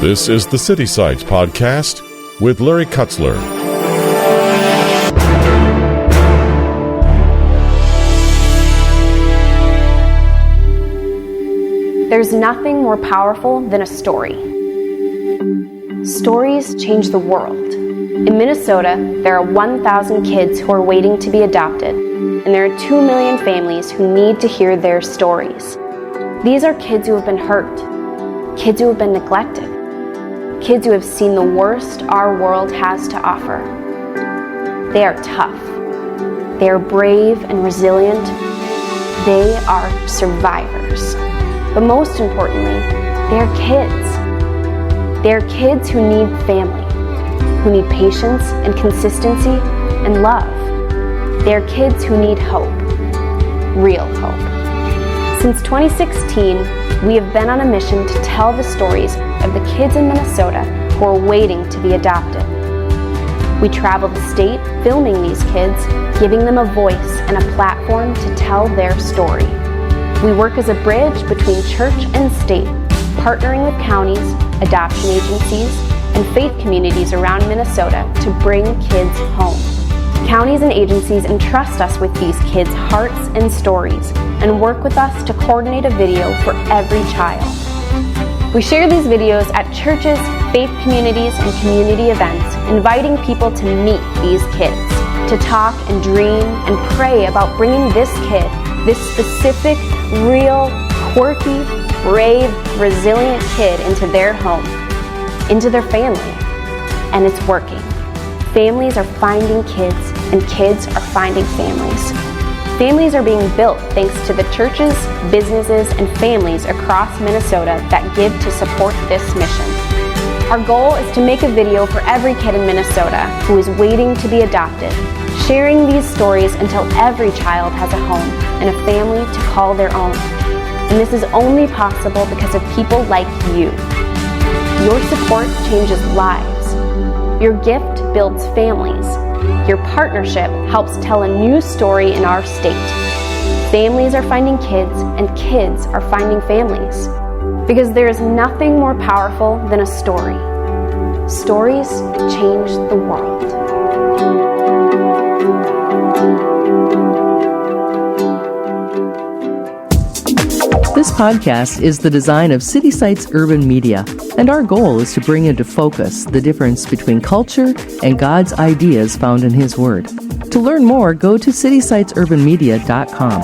This is the City Sites Podcast with Larry Kutzler. There's nothing more powerful than a story. Stories change the world. In Minnesota, there are 1,000 kids who are waiting to be adopted, and there are 2 million families who need to hear their stories. These are kids who have been hurt, kids who have been neglected, kids who have seen the worst our world has to offer. They are tough. They are brave and resilient. They are survivors. But most importantly, they are kids. They are kids who need family, who need patience and consistency and love. They are kids who need hope, real hope. Since 2016, we have been on a mission to tell the stories of the kids in Minnesota who are waiting to be adopted. We travel the state filming these kids, giving them a voice and a platform to tell their story. We work as a bridge between church and state, partnering with counties, adoption agencies, and faith communities around Minnesota to bring kids home. Counties and agencies entrust us with these kids' hearts and stories and work with us to coordinate a video for every child. We share these videos at churches, faith communities, and community events, inviting people to meet these kids, to talk and dream and pray about bringing this kid, this specific, real, quirky, brave, resilient kid into their home, into their family. And it's working. Families are finding kids, and kids are finding families. Families are being built thanks to the churches, businesses, and families across Minnesota that give to support this mission. Our goal is to make a video for every kid in Minnesota who is waiting to be adopted, sharing these stories until every child has a home and a family to call their own. And this is only possible because of people like you. Your support changes lives. Your gift builds families. Your partnership helps tell a new story in our state. Families are finding kids, and kids are finding families. Because there is nothing more powerful than a story. Stories change the world. This podcast is the design of City Sites Urban Media, and our goal is to bring into focus the difference between culture and God's ideas found in His Word. To learn more, go to citysitesurbanmedia.com.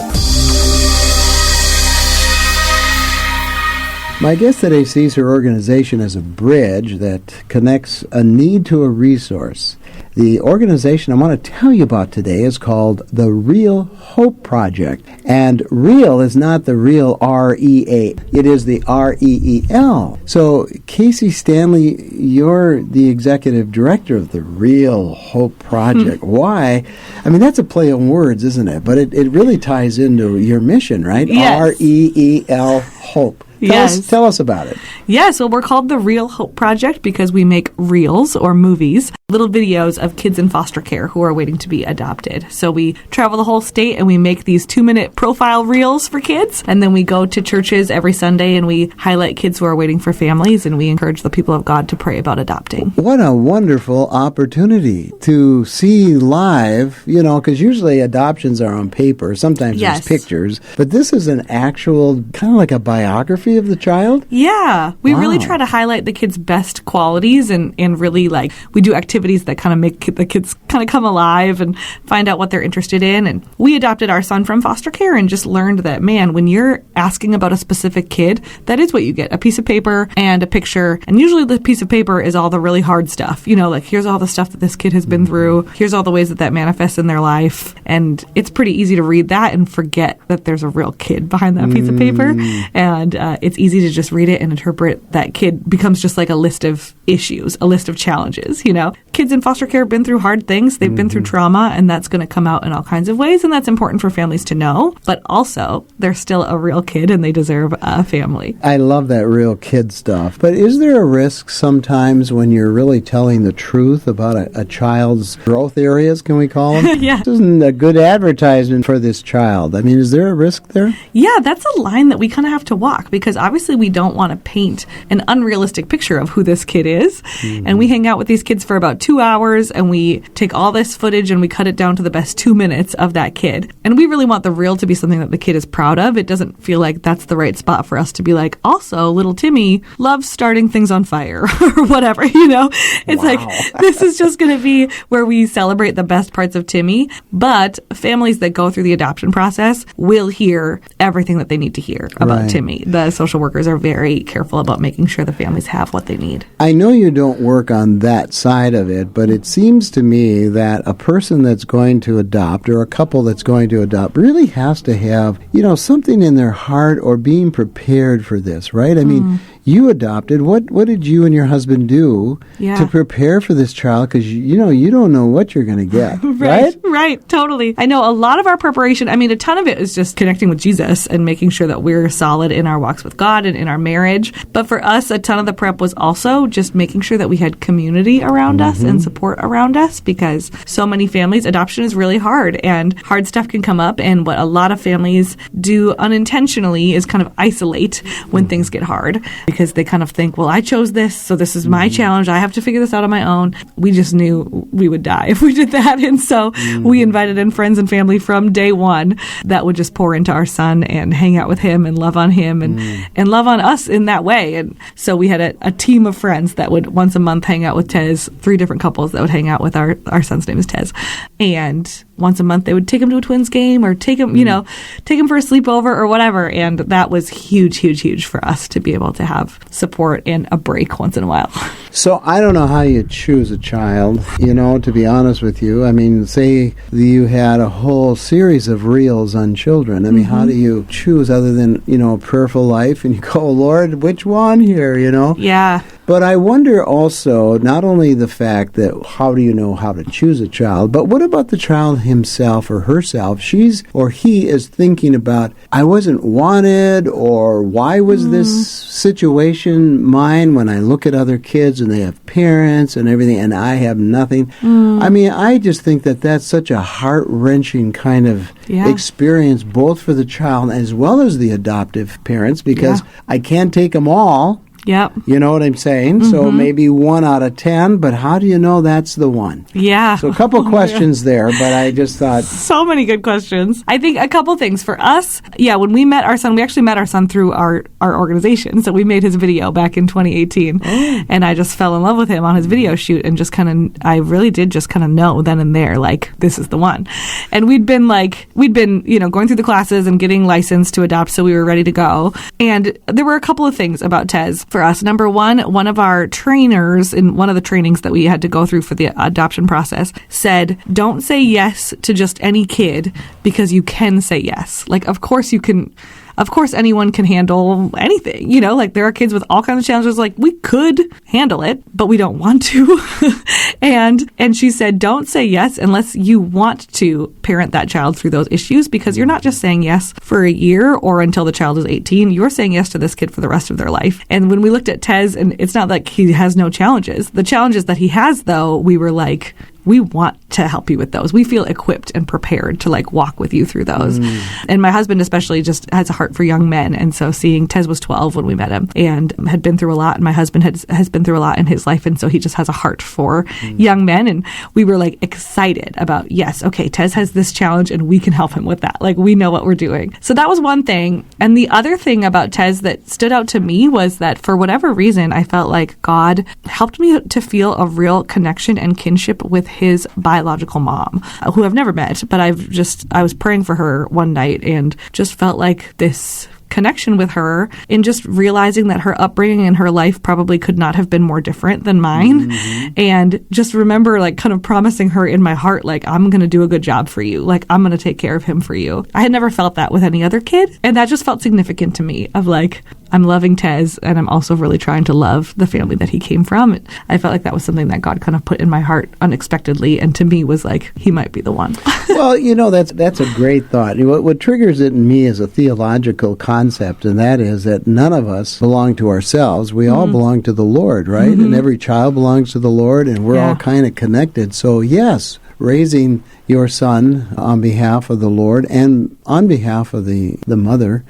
My guest today sees her organization as a bridge that connects a need to a resource. The organization I want to tell you about today is called the Real Hope Project. And real is not the real R-E-A. It is the R-E-E-L. So, Kaycee Stanley, you're the executive director of the Real Hope Project. Why? I mean, that's a play on words, isn't it? But it really ties into your mission, right? Yes. R-E-E-L, Hope. Tell us about it. Yeah, so we're called the Real Hope Project because we make reels or movies, little videos of kids in foster care who are waiting to be adopted. So we travel the whole state and we make these 2-minute profile reels for kids. And then we go to churches every Sunday and we highlight kids who are waiting for families, and we encourage the people of God to pray about adopting. What a wonderful opportunity to see live, you know, because usually adoptions are on paper. Sometimes there's pictures. But this is an actual, kind of like a biography of the child? Yeah. We really try to highlight the kids' best qualities and really, like, we do activities that kind of make the kids kind of come alive and find out what they're interested in. And we adopted our son from foster care and just learned that, man, when you're asking about a specific kid, that is what you get, a piece of paper and a picture. And usually the piece of paper is all the really hard stuff. You know, like, here's all the stuff that this kid has been through. Here's all the ways that manifests in their life. And it's pretty easy to read that and forget that there's a real kid behind that piece of paper. And it's easy to just read it and interpret that kid becomes just like a list of issues, a list of challenges, you know. Kids in foster care have been through hard things. They've been through trauma, and that's going to come out in all kinds of ways, and that's important for families to know. But also, they're still a real kid, and they deserve a family. I love that real kid stuff. But is there a risk sometimes when you're really telling the truth about a child's growth areas, can we call them? Yeah. This isn't a good advertisement for this child. I mean, is there a risk there? Yeah, that's a line that we kind of have to walk because because obviously we don't want to paint an unrealistic picture of who this kid is. And we hang out with these kids for about 2 hours, and we take all this footage and we cut it down to the best 2 minutes of that kid. And we really want the reel to be something that the kid is proud of. It doesn't feel like that's the right spot for us to be like, also, little Timmy loves starting things on fire or whatever, It's like, this is just going to be where we celebrate the best parts of Timmy. But families that go through the adoption process will hear everything that they need to hear about Timmy. The social workers are very careful about making sure the families have what they need. I know you don't work on that side of it, but it seems to me that a person that's going to adopt or a couple that's going to adopt really has to have, something in their heart or being prepared for this, right? I mean, you adopted. What did you and your husband do to prepare for this child? Because, you don't know what you're going to get, right? Right, totally. I know a lot of our preparation, a ton of it is just connecting with Jesus and making sure that we're solid in our walks with God and in our marriage. But for us, a ton of the prep was also just making sure that we had community around us and support around us, because so many families, adoption is really hard and hard stuff can come up. And what a lot of families do unintentionally is kind of isolate when things get hard, because they kind of think, well, I chose this, so this is my challenge. I have to figure this out on my own. We just knew we would die if we did that. And so we invited in friends and family from day one that would just pour into our son and hang out with him and love on him and love on us in that way. And so we had a team of friends that would once a month hang out with Tez, 3 different couples that would hang out with our son's name is Tez. And once a month they would take him to a Twins game or take him, take him for a sleepover or whatever. And that was huge, huge, huge for us to be able to have support and a break once in a while. So I don't know how you choose a child, to be honest with you. Say you had a whole series of reels on children. How do you choose other than, a prayerful life and you go, oh, Lord, which one here, Yeah. But I wonder also, not only the fact that how do you know how to choose a child, but what about the child himself or herself? She's or he is thinking about, I wasn't wanted, or why was this situation mine when I look at other kids and they have parents and everything and I have nothing? I just think that that's such a heart-wrenching kind of experience, both for the child as well as the adoptive parents, because I can't take them all. Yep. You know what I'm saying? So maybe 1 out of 10, but how do you know that's the one? Yeah. So a couple questions there, but I just thought... So many good questions. I think a couple things. For us, when we met our son, we actually met our son through our organization. So we made his video back in 2018. And I just fell in love with him on his video shoot and just I really did just kind of know then and there, like, this is the one. And we'd been going through the classes and getting licensed to adopt, so we were ready to go. And there were a couple of things about Tez for us. Number one of our trainers in one of the trainings that we had to go through for the adoption process said, don't say yes to just any kid, because you can say yes. Like, of course anyone can handle anything, there are kids with all kinds of challenges. Like, we could handle it, but we don't want to. And she said, don't say yes unless you want to parent that child through those issues, because you're not just saying yes for a year or until the child is 18. You're saying yes to this kid for the rest of their life. And when we looked at Tez, and it's not like he has no challenges. The challenges that he has, though, we were like, we want to help you with those. We feel equipped and prepared to walk with you through those. And my husband especially just has a heart for young men. And so seeing Tez was 12 when we met him and had been through a lot. And my husband has been through a lot in his life. And so he just has a heart for young men. And we were excited about, yes, okay, Tez has this challenge and we can help him with that. We know what we're doing. So that was one thing. And the other thing about Tez that stood out to me was that for whatever reason, I felt like God helped me to feel a real connection and kinship with his biological mom, who I've never met, but I was praying for her one night and just felt like this connection with her, in just realizing that her upbringing and her life probably could not have been more different than mine. And just remember kind of promising her in my heart, I'm going to do a good job for you. I'm going to take care of him for you. I had never felt that with any other kid. And that just felt significant to me of I'm loving Tez, and I'm also really trying to love the family that he came from. I felt like that was something that God kind of put in my heart unexpectedly, and to me was he might be the one. Well, that's a great thought. What triggers it in me is a theological concept, and that is that none of us belong to ourselves. We all belong to the Lord, right? And every child belongs to the Lord, and we're all kind of connected. So, yes, raising your son on behalf of the Lord and on behalf of the mother,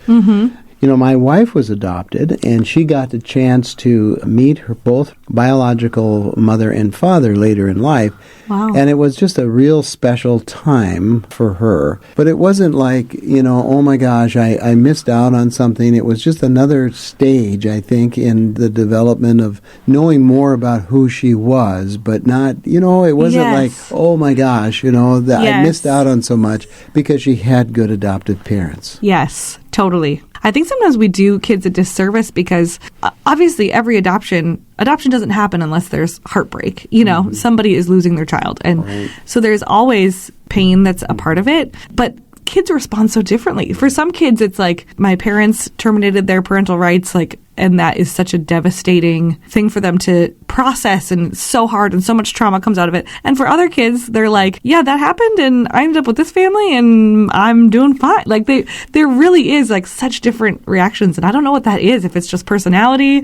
my wife was adopted, and she got the chance to meet her both biological mother and father later in life. Wow. And it was just a real special time for her. But it wasn't like, oh my gosh, I missed out on something. It was just another stage, I think, in the development of knowing more about who she was, but not, it wasn't like, oh my gosh, that I missed out on so much because she had good adoptive parents. Yes, totally. I think sometimes we do kids a disservice because obviously every adoption doesn't happen unless there's heartbreak. Somebody is losing their child. And so there's always pain that's a part of it. But kids respond so differently. For some kids, it's like my parents terminated their parental rights, and that is such a devastating thing for them to process, and it's so hard and so much trauma comes out of it. And for other kids, they're like, yeah, that happened and I ended up with this family and I'm doing fine. There really is such different reactions. And I don't know what that is, if it's just personality,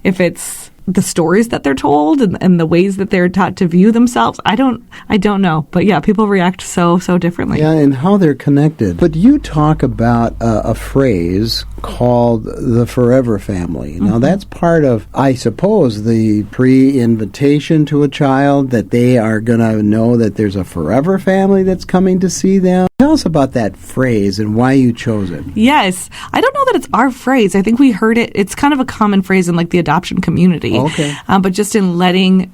if it's the stories that they're told and the ways that they're taught to view themselves. I don't know. But yeah, people react so differently. Yeah, and how they're connected. But you talk about a phrase called the forever family. Now, that's part of, I suppose, the pre-invitation to a child, that they are going to know that there's a forever family that's coming to see them. Tell us about that phrase and why you chose it. Yes. I don't know that it's our phrase. I think we heard it. It's kind of a common phrase in the adoption community. Okay. But just in letting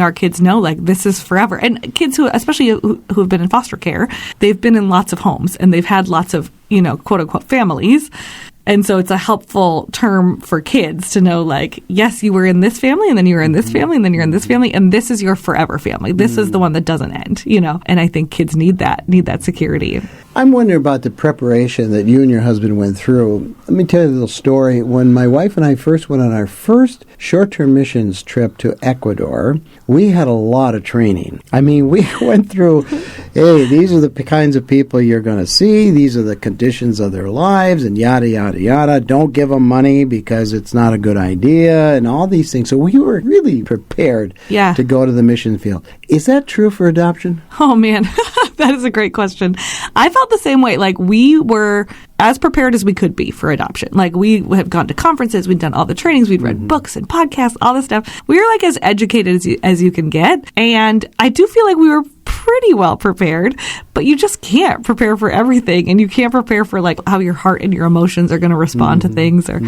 our kids know, this is forever. And kids who, especially who have been in foster care, they've been in lots of homes and they've had lots of, quote unquote families. And so it's a helpful term for kids to know, yes, you were in this family, and then you were in this family, and then you're in this family, and this is your forever family. This is the one that doesn't end, And I think kids need that security. I'm wondering about the preparation that you and your husband went through. Let me tell you a little story. When my wife and I first went on our first short-term missions trip to Ecuador, we had a lot of training. I mean, we went through, hey, these are the kinds of people you're going to see. These are the conditions of their lives, and yada, yada, yada. Don't give them money because it's not a good idea, and all these things. So we were really prepared to go to the mission field. Is that true for adoption? Oh, man. That is a great question. I felt the same way. We were as prepared as we could be for adoption. We have gone to conferences, we'd done all the trainings, we'd read books and podcasts, all this stuff. We were as educated as you can get. And I do feel like we were pretty well prepared, but you just can't prepare for everything, and you can't prepare for how your heart and your emotions are going to respond to things. Or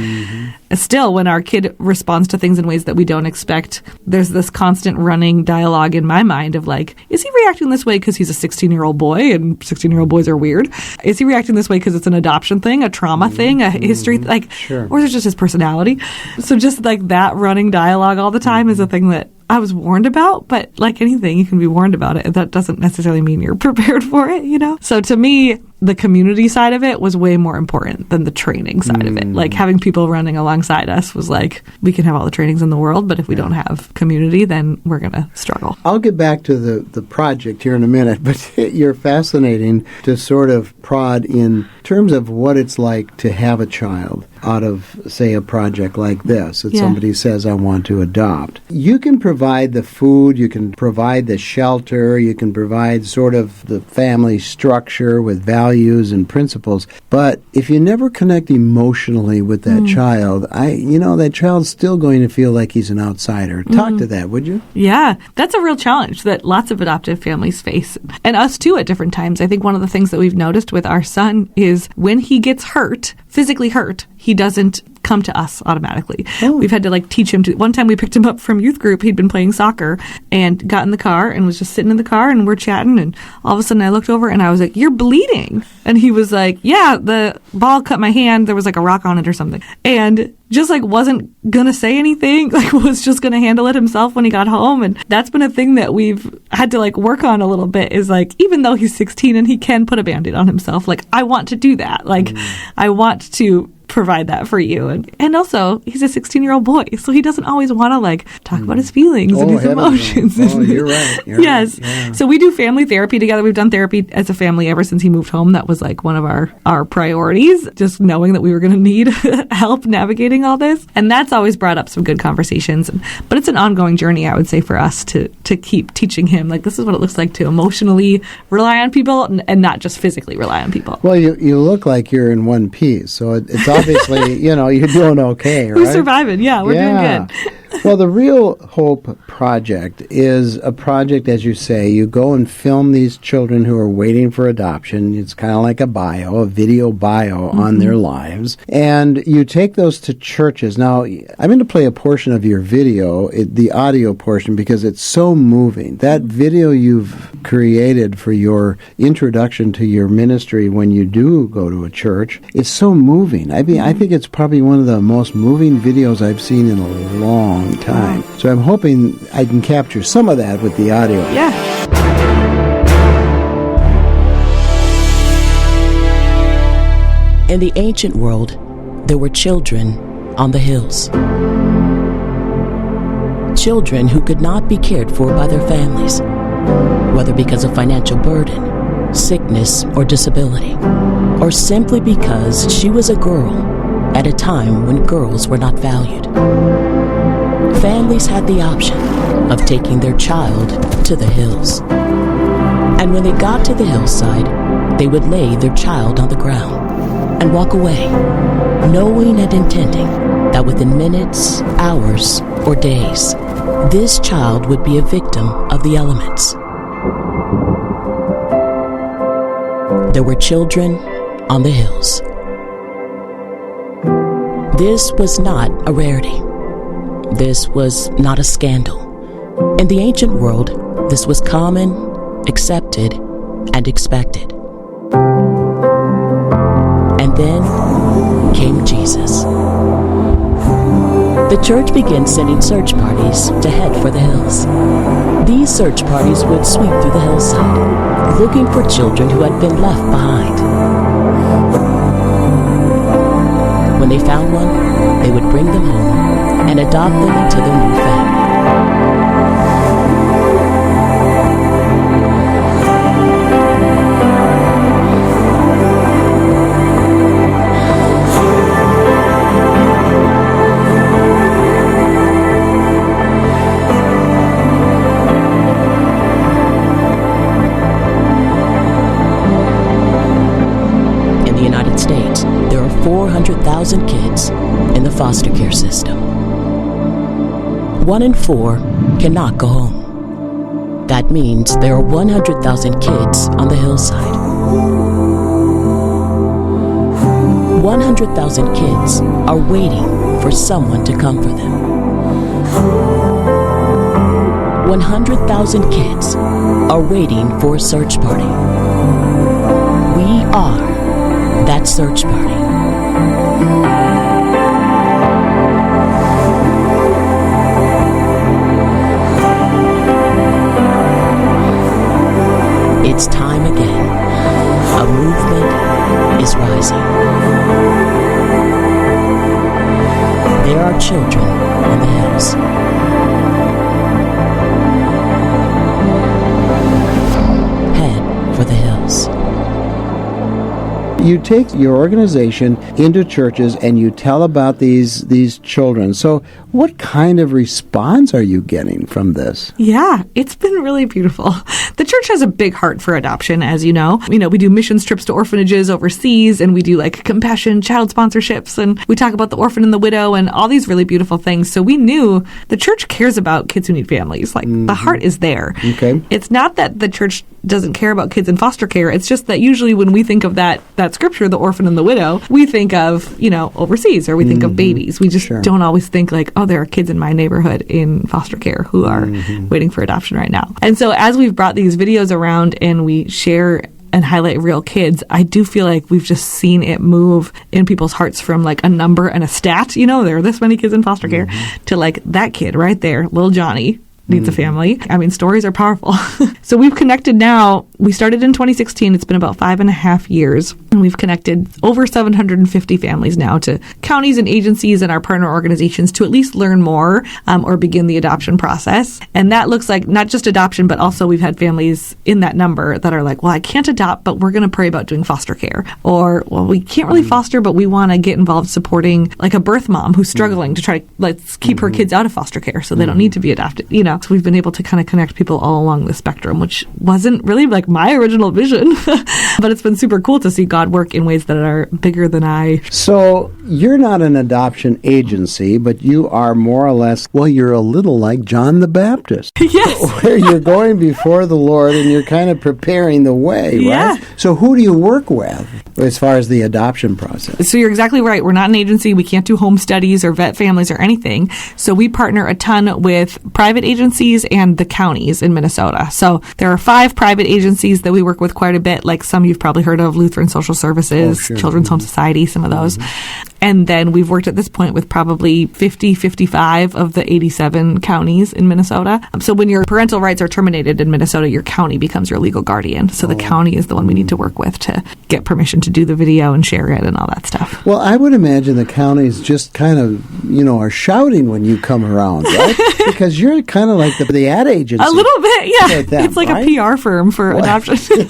still, when our kid responds to things in ways that we don't expect, there's this constant running dialogue in my mind of is he reacting this way because he's a 16-year-old boy and 16-year-old boys are weird? Is he reacting this way because it's an adoption thing, a trauma thing, a history or is it just his personality? So just that running dialogue all the time is a thing that I was warned about, but like anything, you can be warned about it. That doesn't necessarily mean you're prepared for it, So to me, the community side of it was way more important than the training side of it. Having people running alongside us was we can have all the trainings in the world, but if we don't have community, then we're going to struggle. I'll get back to the project here in a minute, but you're fascinating to sort of prod in terms of what it's like to have a child out of, say, a project like this that somebody says, I want to adopt. You can provide the food, you can provide the shelter, you can provide sort of the family structure with values and principles, but if you never connect emotionally with that child, that child's still going to feel like he's an outsider. Talk to that, would you? Yeah, that's a real challenge that lots of adoptive families face, and us too at different times. I think one of the things that we've noticed with our son is when he gets hurt, physically hurt, he doesn't come to us automatically. Oh. We've had to teach him to. One time we picked him up from youth group. He'd been playing soccer and got in the car and was just sitting in the car and we're chatting, and all of a sudden I looked over and I was like, "You're bleeding." And he was like, "Yeah, the ball cut my hand. There was a rock on it or something." And just wasn't gonna say anything, was just gonna handle it himself when he got home. And that's been a thing that we've had to work on a little bit, is even though he's 16 and he can put a Band-Aid on himself, I want to do that. I want to provide that for you. And also, he's a 16-year-old boy, so he doesn't always want to talk about his feelings and his emotions. Oh, you're right. Yes. Right. Yeah. So we do family therapy together. We've done therapy as a family ever since he moved home. That was one of our priorities, just knowing that we were going to need help navigating all this. And that's always brought up some good conversations. But it's an ongoing journey, I would say, for us to keep teaching him, this is what it looks like to emotionally rely on people and not just physically rely on people. Well, you look like you're in one piece, so it's obviously, you're doing okay, right? We're surviving. Yeah, we're doing good. Well, the Real Hope Project is a project, as you say, you go and film these children who are waiting for adoption. It's kind of like a video bio on their lives. And you take those to churches. Now, I'm going to play a portion of your video, the audio portion, because it's so moving. That video you've created for your introduction to your ministry when you do go to a church is so moving. I mean, I think it's probably one of the most moving videos I've seen in a long time. So I'm hoping I can capture some of that with the audio. Yeah. In the ancient world, there were children on the hills. Children who could not be cared for by their families, whether because of financial burden, sickness, or disability, or simply because she was a girl at a time when girls were not valued. Families had the option of taking their child to the hills. And when they got to the hillside, they would lay their child on the ground and walk away, knowing and intending that within minutes, hours, or days, this child would be a victim of the elements. There were children on the hills. This was not a rarity. This was not a scandal. In the ancient world, this was common, accepted, and expected. And then came Jesus. The church began sending search parties to head for the hills. These search parties would sweep through the hillside, looking for children who had been left behind. When they found one, they would bring them home and adopt them into their new family. In the United States, there are 400,000 kids in the foster care system. 1 in 4 cannot go home. That means there are 100,000 kids on the hillside. 100,000 kids are waiting for someone to come for them. 100,000 kids are waiting for a search party. We are that search party. It's time again. A movement is rising. There are children on the hills. Head for the hills. You take your organization into churches and you tell about these children. So what kind of response are you getting from this? Yeah, it's been really beautiful. The church has a big heart for adoption, as you know. We do missions trips to orphanages overseas, and we do like compassion child sponsorships, and we talk about the orphan and the widow and all these really beautiful things. So we knew the church cares about kids who need families. Like the heart is there. Okay. It's not that the church doesn't care about kids in foster care. It's just that usually when we think of that scripture, the orphan and the widow, we think of, overseas, or we think of babies. We just don't always think like, oh, there are kids in my neighborhood in foster care who are waiting for adoption right now. And so as we've brought these videos around and we share and highlight real kids, I do feel like we've just seen it move in people's hearts from like a number and a stat, there are this many kids in foster care, to like that kid right there, little Johnny, needs a family. I mean, stories are powerful. So we've connected now. We started in 2016. It's been about 5.5 years. And we've connected over 750 families now to counties and agencies and our partner organizations to at least learn more or begin the adoption process. And that looks like not just adoption, but also we've had families in that number that are like, well, I can't adopt, but we're going to pray about doing foster care. Or, well, we can't really foster, but we want to get involved supporting like a birth mom who's struggling to try to let's keep her kids out of foster care so they don't need to be adopted, So we've been able to kind of connect people all along the spectrum, which wasn't really like my original vision, but it's been super cool to see God work in ways that are bigger than I. So you're not an adoption agency, but you are more or less, well, you're a little like John the Baptist. Yes. Where you're going before the Lord and you're kind of preparing the way, Yeah. right? So who do you work with as far as the adoption process? So you're exactly right. We're not an agency. We can't do home studies or vet families or anything. So we partner a ton with private agencies and the counties in Minnesota. So there are 5 private agencies that we work with quite a bit, like some you've probably heard of, Lutheran Social Services, sure. Children's Home Society, some of those. And then we've worked at this point with probably 50, 55 of the 87 counties in Minnesota. So when your parental rights are terminated in Minnesota, your county becomes your legal guardian. So the county is the one we need to work with to get permission to do the video and share it and all that stuff. Well, I would imagine the counties just kind of, are shouting when you come around, right? Because you're kind of like the ad agency. A little bit, yeah. With them, it's like right? a PR firm for adoption.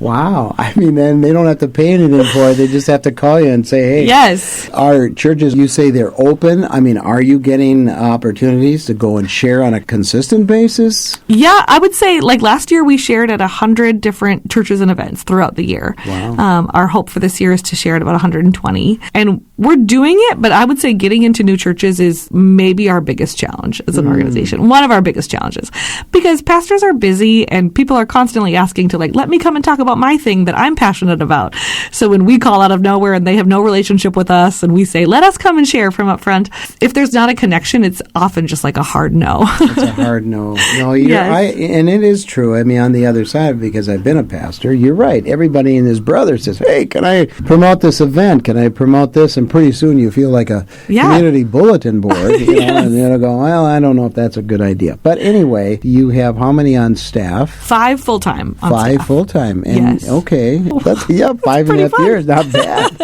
Wow. I mean, then they don't have to pay anything for it. They just have to call you and say, hey. Yes. Our churches, you say they're open. I mean, are you getting opportunities to go and share on a consistent basis? Yeah, I would say like last year we shared at 100 different churches and events throughout the year. Wow. Our hope for this year is to share at about 120. And we're doing it, but I would say getting into new churches is maybe our biggest challenge as an organization. One of our biggest challenges. Because pastors are busy and people are constantly asking to let me come and talk about my thing that I'm passionate about. So when we call out of nowhere and they have no relationship with us and we say, let us come and share from up front, if there's not a connection, it's often just like a hard no. It's a hard no. No, and it is true. I mean, on the other side, because I've been a pastor, you're right. Everybody and his brother says, hey, can I promote this event? Can I promote this? And pretty soon you feel like a community bulletin board, and you'll go, well, I don't know if that's a good idea. But anyway, you have how many on staff? 5 full-time on 5 staff. full-time. And Yes. okay, that's 5.5 years, not bad.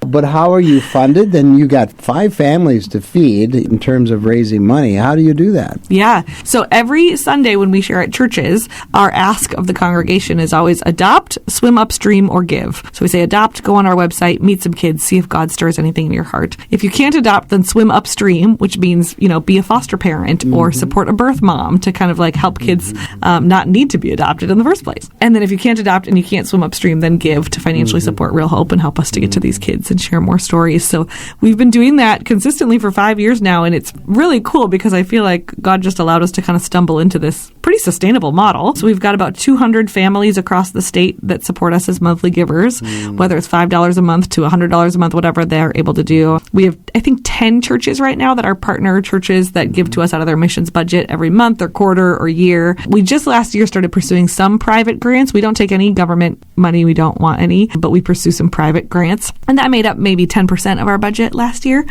But how are you funded? Then you got 5 families to feed in terms of raising money. How do you do that? Yeah. So every Sunday when we share at churches, our ask of the congregation is always adopt, swim upstream, or give. So we say adopt, go on our website, meet some kids, see if God stirs anything in your heart. If you can't adopt, then swim upstream, which means, be a foster parent or support a birth mom to kind of help kids not need to be adopted in the first place. And then if you can't adopt and you can't swim upstream, then give to financially support Real Hope and help us to get to these kids and share more stories. So we've been doing that consistently for 5 years now, and it's really cool because I feel like God just allowed us to kind of stumble into this pretty sustainable model. So we've got about 200 families across the state that support us as monthly givers, whether it's $5 a month to $100 a month, whatever they're able to do. We have, I think, 10 churches right now that are partner churches that give to us out of their missions budget every month or quarter or year. We just last year started pursuing some private grants. We don't take any government money. We don't want any, but we pursue some private grants. And that made up maybe 10% of our budget last year.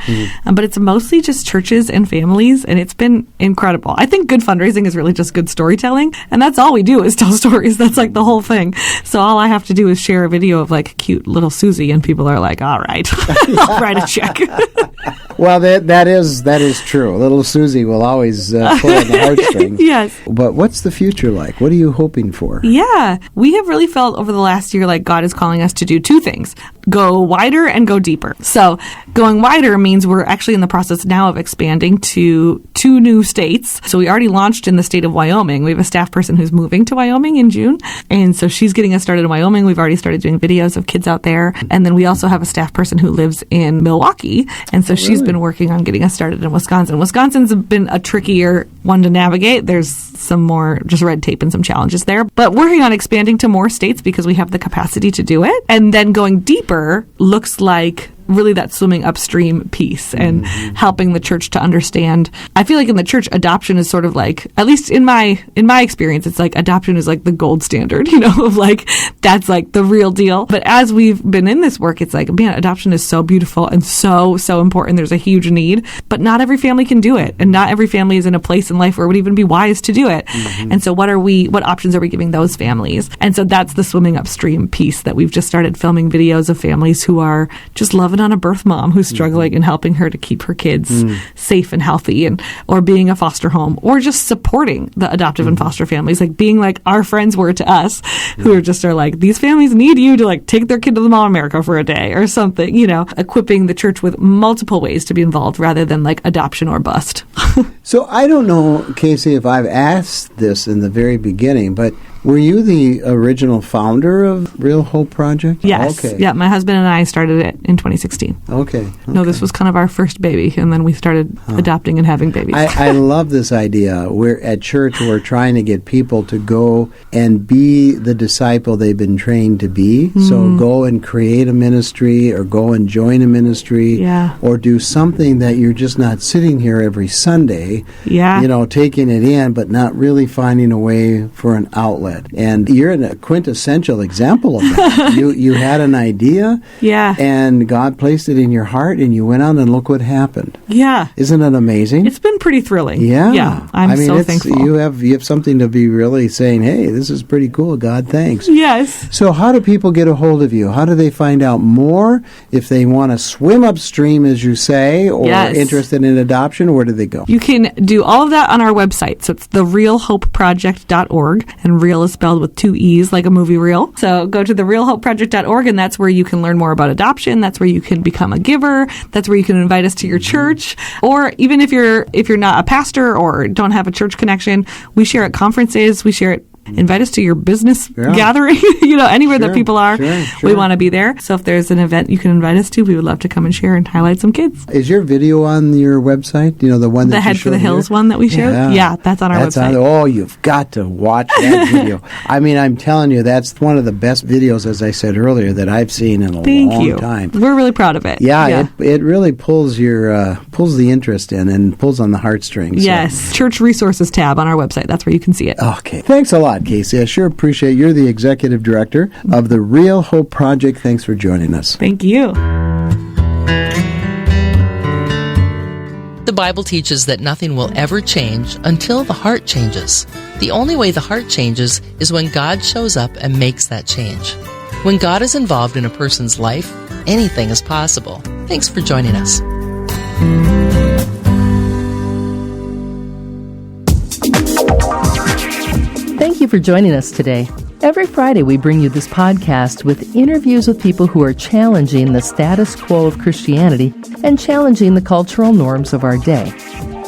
But it's mostly just churches and families, and it's been incredible. I think good fundraising is really just good storytelling, and that's all we do is tell stories. That's the whole thing. So all I have to do is share a video of cute little Susie, and people are like, all right, I'll write a check. Well, that is true. Little Susie will always pull on the heartstrings. Yes. But what's the future like? What are you hoping for? Yeah. We have really felt over the last year like God is calling us to do 2 things. Go wider and go deeper. So going wider means we're actually in the process now of expanding to 2 new states. So we already launched in the state of Wyoming. We have a staff person who's moving to Wyoming in June. And so she's getting us started in Wyoming. We've already started doing videos of kids out there. And then we also have a staff person who lives in Milwaukee. And so she's been working on getting us started in Wisconsin. Wisconsin's been a trickier one to navigate. There's some more just red tape and some challenges there. But working on expanding to more states because we have the capacity to do it. And then going deeper looks like really that swimming upstream piece and helping the church to understand. I feel like in the church, adoption is sort of at least in my experience, it's adoption is the gold standard, of that's the real deal. But as we've been in this work, it's man, adoption is so beautiful and so important. There's a huge need, but not every family can do it. And not every family is in a place in life where it would even be wise to do it. And so what options are we giving those families? And so that's the swimming upstream piece that we've just started filming videos of families who are just loving loving on a birth mom who's struggling and helping her to keep her kids safe and healthy, or being a foster home, or just supporting the adoptive and foster families, like being like our friends were to us, who are like, these families need you to like take their kid to the Mall of America for a day or something, equipping the church with multiple ways to be involved rather than like adoption or bust. So I don't know, Kaycee, if I've asked this in the very beginning, but were you the original founder of Real Hope Project? Yes. Okay. Yeah, my husband and I started it in 2016. Okay. No, this was kind of our first baby, and then we started adopting and having babies. I love this idea. We're at church, we're trying to get people to go and be the disciple they've been trained to be. So go and create a ministry, or go and join a ministry, or do something that you're just not sitting here every Sunday, taking it in, but not really finding a way for an outlet. And you're a quintessential example of that. You had an idea, and God placed it in your heart, and you went out and look what happened. Yeah. Isn't it amazing? It's been pretty thrilling. Yeah. Yeah. I'm so thankful. You have something to be really saying, hey, this is pretty cool. God, thanks. Yes. So how do people get a hold of you? How do they find out more? If they want to swim upstream, as you say, or interested in adoption, where do they go? You can do all of that on our website. So it's therealhopeproject.org, and real is spelled with 2 E's, like a movie reel. So go to therealhopeproject.org, and that's where you can learn more about adoption. That's where you can become a giver. That's where you can invite us to your church. Or even if you're not a pastor or don't have a church connection, we share at conferences. We share it. Invite us to your business gathering, anywhere that people are. We want to be there. So if there's an event you can invite us to, we would love to come and share and highlight some kids. Is your video on your website? The one that the Head for the Hills one that we showed? Yeah, that's on our website. You've got to watch that video. I mean, I'm telling you, that's one of the best videos, as I said earlier, that I've seen in a long time. We're really proud of it. Yeah. It really pulls pulls the interest in and pulls on the heartstrings. Yes. Church Resources tab on our website. That's where you can see it. Okay. Thanks a lot, Kaycee. I sure appreciate it. You're the executive director of the Real Hope Project. Thanks for joining us. Thank you. The Bible teaches that nothing will ever change until the heart changes. The only way the heart changes is when God shows up and makes that change. When God is involved in a person's life, anything is possible. Thanks for joining us. Thank you for joining us today. Every Friday we bring you this podcast with interviews with people who are challenging the status quo of Christianity and challenging the cultural norms of our day.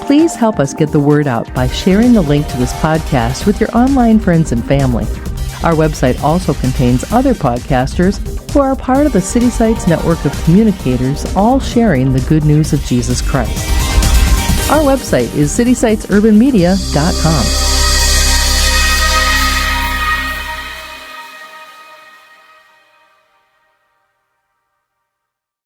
Please help us get the word out by sharing the link to this podcast with your online friends and family. Our website also contains other podcasters who are part of the City Sites network of communicators, all sharing the good news of Jesus Christ. Our website is citysitesurbanmedia.com.